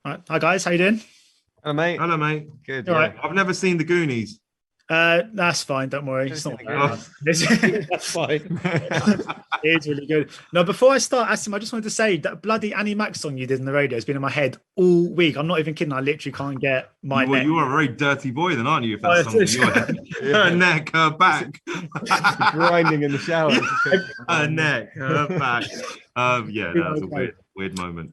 Right. Hi guys, how you doing? Hello, mate. Hello, mate. Good. All yeah. right. I've never seen the Goonies. That's fine. Don't worry. It's not bad. That's fine. It's really good. Now, before I start, Asim, I just wanted to say that bloody Annie Mac song you did in the radio has been in my head all week. I'm not even kidding. I literally can't get my neck. You are a very dirty boy, then, aren't you? If that song's in your head. Her neck, her back, grinding in the shower. her neck, her back. Yeah, that was a weird moment.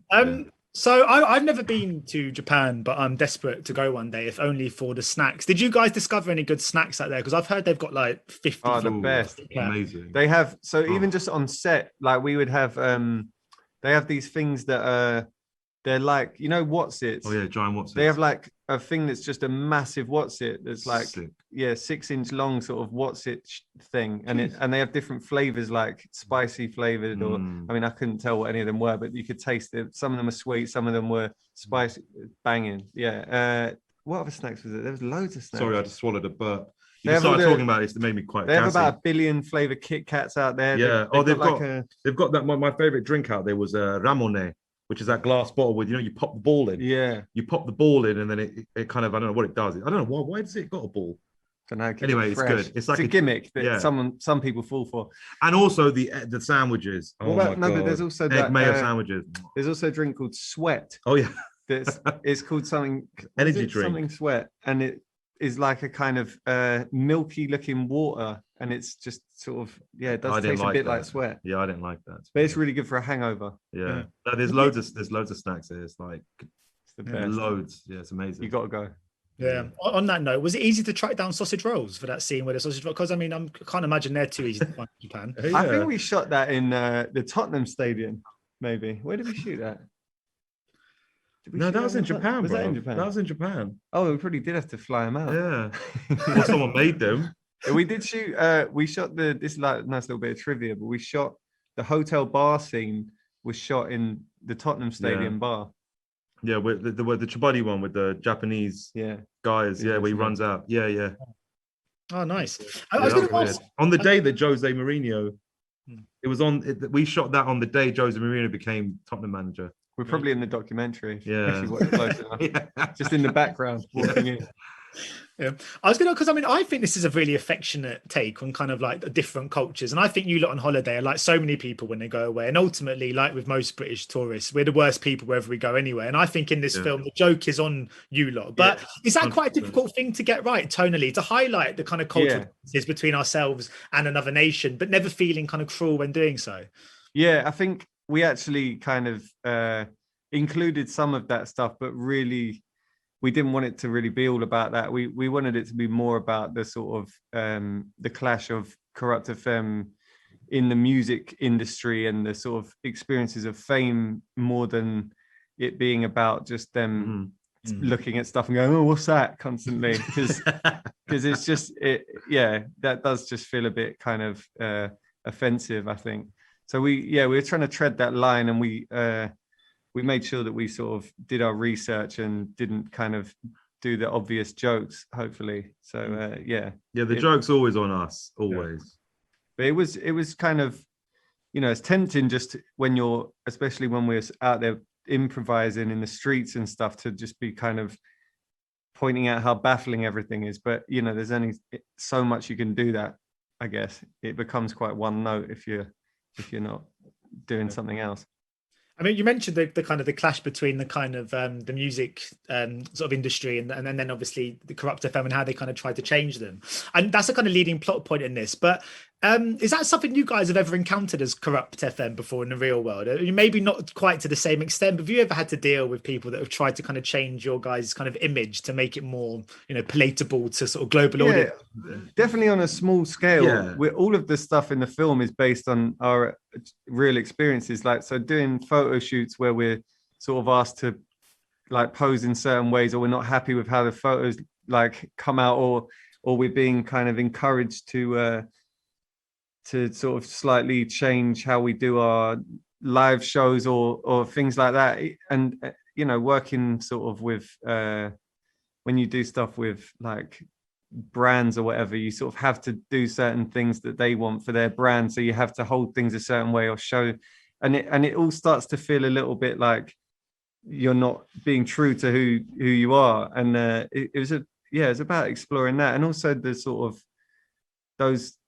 So I've never been to Japan, but I'm desperate to go one day, if only for the snacks. Did you guys discover any good snacks out there? Because I've heard they've got like 50. Oh, the best. Yeah. Amazing. They have, even just on set, like we would have, they have these things that are, they're like, you know, what's it? Oh yeah, giant what's it. They have like a thing that's just a massive what's it. That's like, Sick. 6-inch long sort of what's it thing. And they have different flavors, like spicy flavored, or, I mean, I couldn't tell what any of them were, but you could taste it. Some of them are sweet. Some of them were spicy, banging. Yeah. What other snacks was it? There was loads of snacks. Sorry, I just swallowed a burp. You started talking about this, it made me quite. They have about 1 billion flavor Kit Kats out there. Yeah. They've got that. My favorite drink out there was Ramone, which is that glass bottle with, you pop the ball in. Yeah. You pop the ball in, and then it kind of, I don't know what it does. I don't know why does it got a ball. Anyway, it's good. It's like a gimmick that some people fall for. And also the sandwiches. But there's also egg mayo sandwiches. There's also a drink called Sweat. Oh yeah. It's called something energy drink. Something Sweat, and it is like a kind of milky looking water, and it's just sort of it does taste a bit like sweat. Yeah, I didn't like that. But it's really good for a hangover. Yeah. There's loads of snacks here. It's like it's the best. Loads. Yeah, it's amazing. You got to go. Yeah. On that note, was it easy to track down sausage rolls for that scene where the sausage roll? Because I mean, I can't imagine they're too easy to find in Japan. Yeah. I think we shot that in the Tottenham Stadium. Maybe. Where did we shoot that? No, that was in Japan, bro. Was that in Japan? That was in Japan. Oh, we probably did have to fly them out. Yeah. Or someone made them. We did shoot. We shot this is like a nice little bit of trivia, but we shot the hotel bar scene was shot in the Tottenham Stadium bar. Yeah, with the Chabuddy one with the Japanese guys. Yeah, where he runs out. Yeah. Oh, nice. I was going to ask on the day that Jose Mourinho. It was on. We shot that on the day Jose Mourinho became Tottenham manager. We're probably in the documentary. Yeah, close enough. Just in the background, walking in. Yeah, I was gonna, because I mean, I think this is a really affectionate take on kind of like different cultures, and I think you lot on holiday are like so many people when they go away, and ultimately, like with most British tourists, we're the worst people wherever we go anyway. And I think in this film, the joke is on you lot, but is that quite a difficult thing to get right tonally, to highlight the kind of cultural differences between ourselves and another nation, but never feeling kind of cruel when doing so? Yeah, I think we actually kind of included some of that stuff, but really we didn't want it to really be all about that. We wanted it to be more about the sort of the clash of Kurupt FM in the music industry and the sort of experiences of fame, more than it being about just them looking at stuff and going, oh, what's that, constantly, because it's just that does just feel a bit kind of offensive, I think. So we were trying to tread that line, and we made sure that we sort of did our research and didn't kind of do the obvious jokes, hopefully. So the joke's always on us, always. But it was kind of, it's tempting just when you're, especially when we're out there improvising in the streets and stuff, to just be kind of pointing out how baffling everything is. But there's only so much you can do that. I guess it becomes quite one note if you're not doing something else. I mean, you mentioned the kind of the clash between the kind of the music sort of industry and then obviously the Kurupt FM and how they kind of tried to change them. And that's a kind of leading plot point in this. But is that something you guys have ever encountered as Kurupt FM before in the real world? Maybe not quite to the same extent, but have you ever had to deal with people that have tried to kind of change your guys' kind of image to make it more, palatable to sort of global audience? Definitely on a small scale. Yeah. All of the stuff in the film is based on our real experiences. Like, so doing photo shoots where we're sort of asked to like pose in certain ways, or we're not happy with how the photos like come out, or we're being kind of encouraged to sort of slightly change how we do our live shows or things like that. And working sort of with when you do stuff with like brands or whatever, you sort of have to do certain things that they want for their brand, so you have to hold things a certain way or show, and it all starts to feel a little bit like you're not being true to who you are. And it was about exploring that, and also the sort of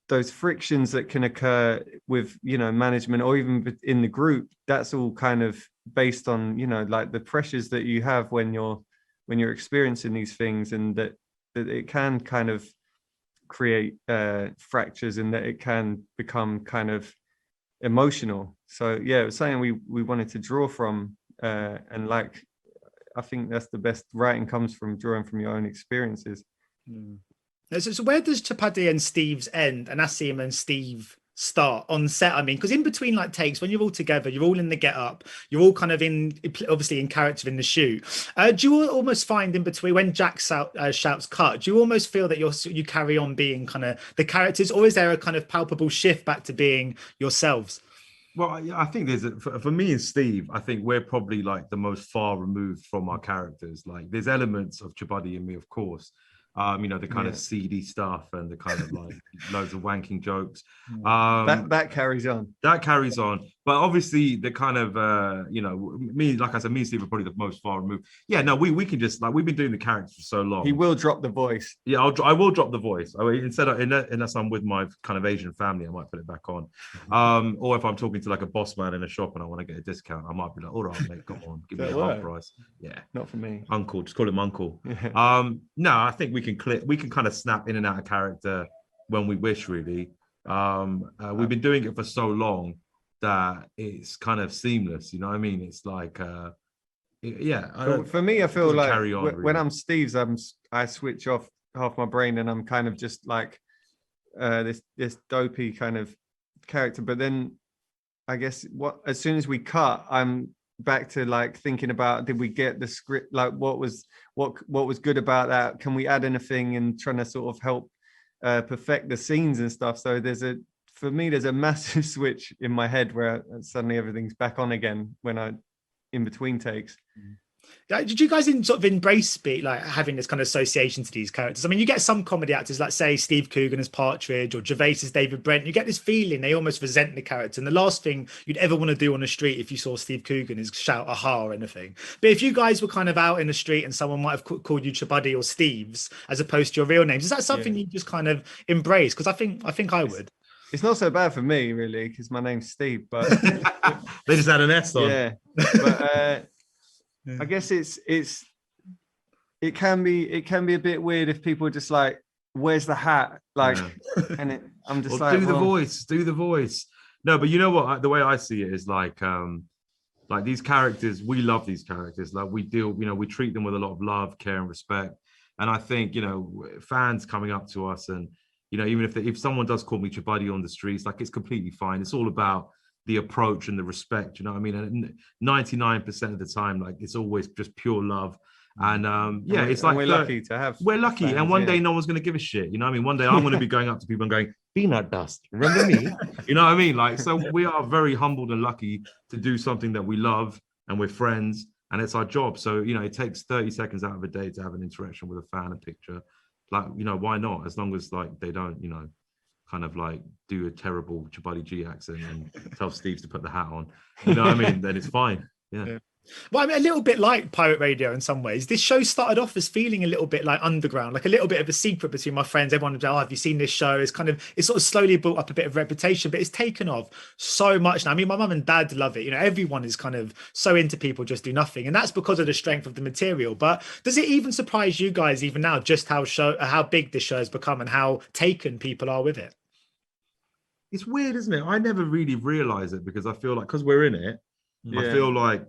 those frictions that can occur with, you know, management or even in the group. That's all kind of based on, you know, like the pressures that you have when you're experiencing these things, and that it can kind of create fractures, and that it can become kind of emotional. So yeah, it was something we wanted to draw from, and like, I think that's the best writing comes from drawing from your own experiences. So where does Chapadi and Steve's end and Asim and Steve start on set? I mean, because in between like takes, when you're all together, you're all in the get up, you're all kind of obviously in character in the shoot. Do you almost find in between when Jack shouts cut, do you almost feel that you carry on being kind of the characters, or is there a kind of palpable shift back to being yourselves? Well, I think for me and Steve, I think we're probably like the most far removed from our characters. Like there's elements of Chabuddy in me, of course. You know, the kind of seedy stuff and the kind of like loads of wanking jokes. That carries on. That carries on. But obviously the kind of, you know, me, like I said, me and Steve are probably the most far removed. Yeah, no, we can just, like, we've been doing the characters for so long. He will drop the voice. Yeah, I will drop the voice. I mean, instead of, unless I'm with my kind of Asian family, I might put it back on. Or if I'm talking to like a boss man in a shop and I want to get a discount, I might be like, all right, mate, come on, give me a half price. Yeah. Not for me. Uncle, just call him uncle. No, I think we can kind of snap in and out of character when we wish, really. We've been doing it for so long that it's kind of seamless, you know what I mean? It's like for me, I feel like when I'm Steve's, I switch off half my brain and I'm kind of just like this dopey kind of character. But then I guess as soon as we cut, I'm back to like thinking about, did we get the script, like what was good about that, can we add anything, and trying to sort of help perfect the scenes and stuff. So there's a massive switch in my head where suddenly everything's back on again when I in between takes. Did you guys sort of embrace like having this kind of association to these characters? I mean, you get some comedy actors, like say Steve Coogan as Partridge or Gervais as David Brent. You get this feeling they almost resent the character, and the last thing you'd ever want to do on the street if you saw Steve Coogan is shout aha or anything. But if you guys were kind of out in the street and someone might have called you Chabuddy or Steve's as opposed to your real names, is that something you just kind of embrace? Because I think I would. It's not so bad for me, really, because my name's Steve, but they just had an S on. Yeah, but I guess it can be a bit weird if people are just like, "Where's the hat?" Like, and I'm just like, do the voice. No, but you know what? The way I see it is like these characters. We love these characters. Like we treat them with a lot of love, care, and respect. And I think, you know, fans coming up to us and, you know, even if someone does call me Chabuddy on the streets, like, it's completely fine. It's all about the approach and the respect, you know what I mean? And 99% of the time, like, it's always just pure love. And it's like we're lucky to have. We're lucky, fans, and one day no one's going to give a shit. You know what I mean? One day I'm going to be going up to people and going, "Peanut dust, remember me?" You know what I mean? Like, so we are very humbled and lucky to do something that we love, and we're friends, and it's our job. So, you know, it takes 30 seconds out of a day to have an interaction with a fan, a picture. Like, you know, why not? As long as like they don't, you know, kind of like do a terrible Chabuddy G accent and tell Steve to put the hat on. You know what I mean? Then it's fine. Yeah. Well, I mean, a little bit like pirate radio in some ways. This show started off as feeling a little bit like underground, like a little bit of a secret between my friends. Everyone was like, "Oh, have you seen this show?" It's sort of slowly built up a bit of reputation, but it's taken off so much now. I mean, my mum and dad love it. You know, everyone is kind of so into People Just Do Nothing, and that's because of the strength of the material. But does it even surprise you guys even now just how big this show has become and how taken people are with it? It's weird, isn't it? I never really realize it because I feel like, because we're in it, I feel like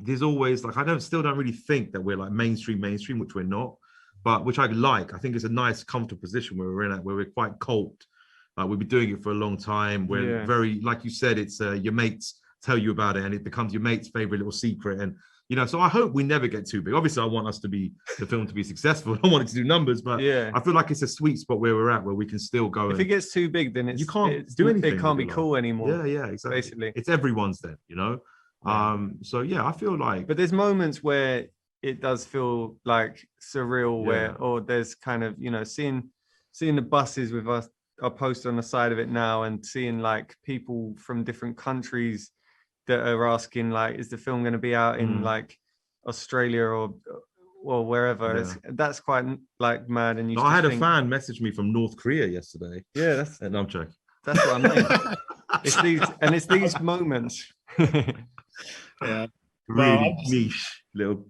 there's always like, still don't really think that we're like mainstream, which we're not, but which I like. I think it's a nice, comfortable position where we're in it, where we're quite cult. We've been doing it for a long time. We're very, like you said, it's your mates tell you about it and it becomes your mate's favorite little secret. And, you know, so I hope we never get too big. Obviously, I want the film to be successful. I don't want it to do numbers, but I feel like it's a sweet spot where we're at, where we can still go. If it gets too big, then you can't do anything. It can't be cool anymore. Yeah, exactly. Basically, it's everyone's then, you know. So yeah, I feel like, but there's moments where it does feel like surreal, or there's kind of, you know, seeing the buses with us, our poster on the side of it now, and seeing like people from different countries that are asking like, is the film going to be out in like Australia or wherever. Yeah. That's quite like mad. And I had a fan message me from North Korea yesterday. Yeah, and I'm joking. That's what I mean. It's these moments. Yeah. Really niche little.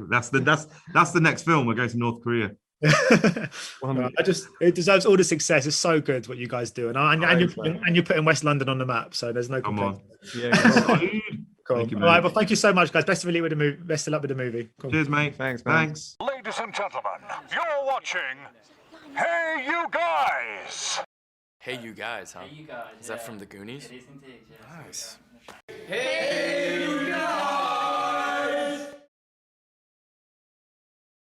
That's the next film. We're going to North Korea. It deserves all the success. It's so good what you guys do, and you're putting West London on the map. So there's no complaint. Yeah. Cool. Thank you, all right. Well, thank you so much, guys. Best of luck with the movie. Best of luck with the movie. Cool. Cheers, mate. Thanks, man. Thanks. Ladies and gentlemen, you're watching Hey You Guys. Hey, you guys, huh? Hey, you guys. Is that from the Goonies? It is indeed, yes. Nice. Hey!